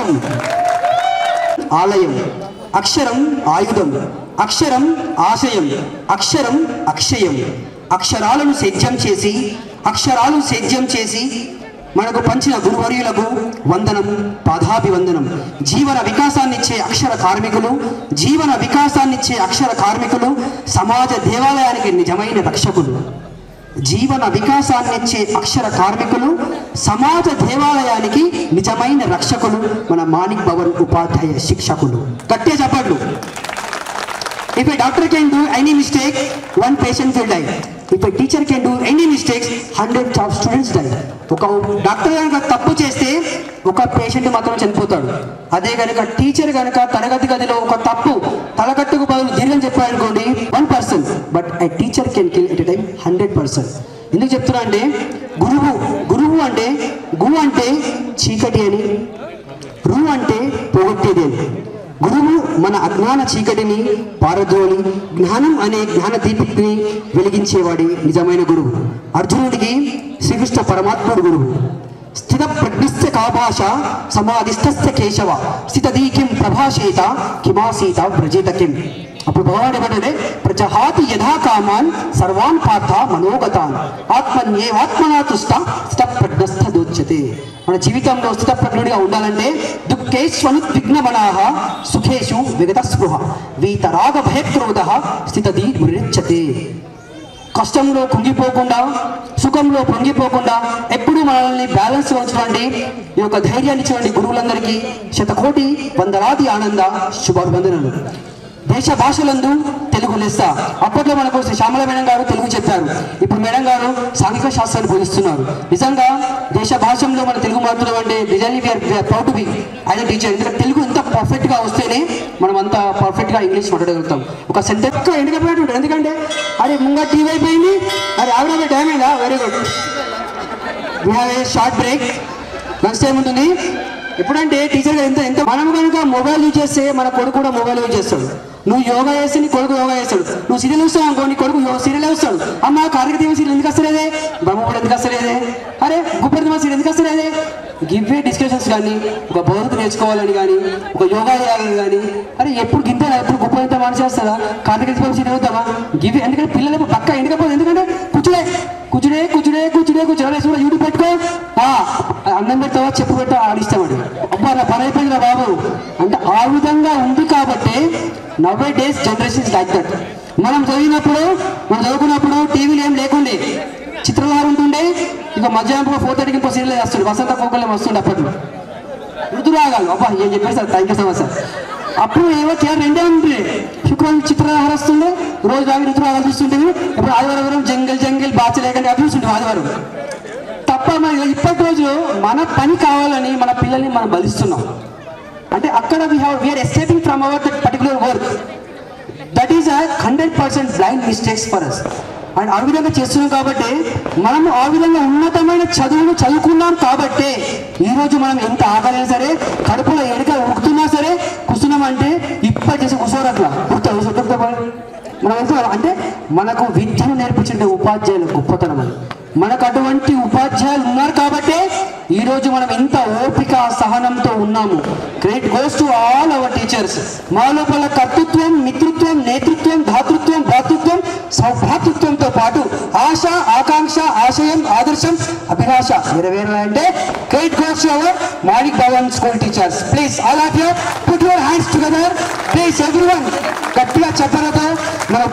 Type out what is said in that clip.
అక్షరం ఆలయం, అక్షరం ఆయుధం, అక్షరం ఆశయం, అక్షరం అక్షయం. అక్షరాలను సేద్యం చేసి మనకు పంచిన గురువర్యులకు వందనం, పాదాభివందనం. జీవన వికాసాన్నిచ్చే అక్షర కార్మికులు సమాజ దేవాలయానికి నిజమైన రక్షకులు. జీవన వికాసాన్నిచ్చే అక్షర కార్మికులు సమాజ దేవాలయానికి నిజమైన రక్షకులు మన మాణిక్ భవన్ ఉపాధ్యాయ శిక్షకులు. గట్టిగా చెప్పండి. If a doctor can do any mistake, one patient will die. If a teacher can do any mistakes, hundreds of students die. ఒక డాక్టర్ కనుక తప్పు చేస్తే ఒక పేషెంట్ మాత్రం చనిపోతాడు. అదే కనుక టీచర్ కనుక తరగతి గదిలో ఒక తప్పు తలకట్టుకు బదులు దీర్ఘం చెప్పారనుకోండి 1%, but a teacher can kill at a time 100%. ఎందుకు చెప్తున్నా అంటే గురువు అంటే గు అంటే చీకటి అని, రు అంటే పోగొట్టేది అని. గురువు మన అజ్ఞాన చీకటిని పారద్రోలి జ్ఞానం అనే జ్ఞాన దీపిని వెలిగించేవాడి నిజమైన గురువు. అర్జునుడికి శ్రీకృష్ణ పరమాత్ముడు గురువు. స్థిత ప్రజ్ఞస్య కాభాష సమాధిస్థస్య కేశవ స్థితదీకిం ప్రభాషేత కిమాసీత వ్రజేత కిం. అప్పుడు భగవాన్ ఏమంటే ప్రజహాతి యథా కామాన్ సర్వాన్ పార్థ మనోగతాన్ ఆత్మన్యేవాత్మనా తుష్ట స్థిత ప్రజ్ఞస్థ దోచ్యతే. మన జీవితంలో స్థితప్రజ్ఞుడిగా ఉండాలంటే దుఃఖేష్వనుద్విగ్నమనాః సుఖేషు విగత స్పృహ వీతరాగ భయక్రోధ స్థితధీ మురిచ్చతే. కష్టంలో కుంగిపోకుండా, సుఖంలో పొంగిపోకుండా ఎప్పుడు మనల్ని బ్యాలెన్స్ ఉంచండి. ఈ యొక్క ధైర్యాన్ని ఇచ్చేయండి గురువులందరికీ శతకోటి వందలాది ఆనంద శుభాభివందనలు. దేశ భాషలందు తెలుగు లెస్స. అప్పట్లో మనకు శ్యామల మేడం గారు తెలుగు చెప్పారు. ఇప్పుడు మేడం గారు సాంఘిక శాస్త్రాన్ని బోధిస్తున్నారు. నిజంగా దేశ భాషల్లో మన తెలుగు మాట్లాడడం అంటే నిజాన్ని we are proud to be as a teacher. ఎందుకంటే తెలుగు ఎంత పర్ఫెక్ట్గా వస్తేనే మనం అంత పర్ఫెక్ట్గా ఇంగ్లీష్ మాట్లాడగలుగుతాం. ఒక సెంటెన్స్ ఎందుకంటే ఎందుకంటే అరే ముంగా టీవీ అయిపోయింది, అరే ఆవిడ టైం అయిందా, very good. We have a short break, lunch time ఉంటుంది. ఎప్పుడంటే టీచర్ ఎంత మనం కనుక మొబైల్ యూజ్ చేస్తే మన కొడుకు కూడా మొబైల్ యూజ్ చేస్తాడు. నువ్వు యోగా చేస్తే నీ కొడుకు యోగా చేస్తాడు. నువ్వు సీరియల్ చూస్తావు అనుకో, నీ కొడుకు సీరియల్ వస్తాడు. అమ్మ కార్యక్రమ సీరియల్ ఎందుకు వస్తలేదే, బ్రహ్మపుడు ఎందుకు వస్తలేదే, అరే గుప్పర్తిమ సీరియల్ ఎందుకు వస్తలేదే. గివ్వే డిస్కషన్స్ కానీ, ఒక భగవద్గీత నేర్చుకోవాలని కానీ, ఒక యోగా చేయాలని కానీ, అరే ఎప్పుడు గింతేనా, ఎప్పుడు గొప్ప ఎంత మనసు చేస్తుందా, కార్తీక సీరియల్ అవుతామా గివ్వే. ఎందుకంటే పిల్లలకు పక్క ఎందుకపోతే ఎందుకంటే కూర్చుడే యూట్యూబ్ పెట్టుకో, అన్నం పెడతావా చెప్పు పెట్టా ఆడిస్తామండి. అబ్బా నా పని అయిపోయింది బాబు అంటే ఆ విధంగా ఉంది. కాబట్టి now days generation like that. మనం చదువుకున్నప్పుడు టీవీలు ఏం లేకుండే, చిత్రధార ఉంటుండే. ఇక మధ్యాహ్నం 4:30కి ఇంకో సీరియల్ వేస్తుండే, వసంత కోకలే వస్తుండే. అప్పట్లో ఋతురాగాలు, అబ్బా ఏం చెప్పారు sir, thank you so much sir. అప్పుడు ఏవో రెండే ఉంటుండే. శుక్రవారం చిత్రధార వస్తుండే, రోజు రాగి ఋతురాగాలు చూస్తుంటేవి. ఇప్పుడు ఆదివారం జంగిల్ బాచలేకండి అవి చూస్తుంటే ఆదివారం తప్ప. మన ఇప్పటి రోజు మన పని కావాలని మన పిల్లల్ని మనం బలిస్తున్నాం. అంటే అక్కడ we are escaping from our that particular work. That is 100% blind mistakes for us. And ఆ విధంగా చేస్తున్నాం కాబట్టి మనము ఆ విధంగా ఉన్నతమైన చదువును చదువుకున్నాం కాబట్టి ఈరోజు మనం ఎంత ఆకలైనా సరే, కడుపులో ఎడక ఉడుకుతున్నా సరే కూర్చున్నామంటే ఇప్పటి చేసి కూర్చోరట్లా మనం ఎంత అంటే మనకు విద్యను నేర్పించే ఉపాధ్యాయులు గొప్పతనం అని. మనకు అటువంటి ఉపాధ్యాయులు ఉన్నారు కాబట్టి ఈరోజు మనం ఇంత ఓపిక సహనంతో ఉన్నాము. Great goes to all our teachers. మా లోపల కర్తృత్వం, మిత్రుత్వం, నేతృత్వం, ధాతృత్వం, భ్రాతృత్వం, సౌభ్రాతృత్వంతో పాటు ఆశ, ఆకాంక్ష, ఆశయం, ఆదర్శం, అభిలాష నెరవేరాలంటే great goes to our Manik Bhavan school teachers. Please all of you put your hands together. Please everyone గట్టిగా చెప్పనతో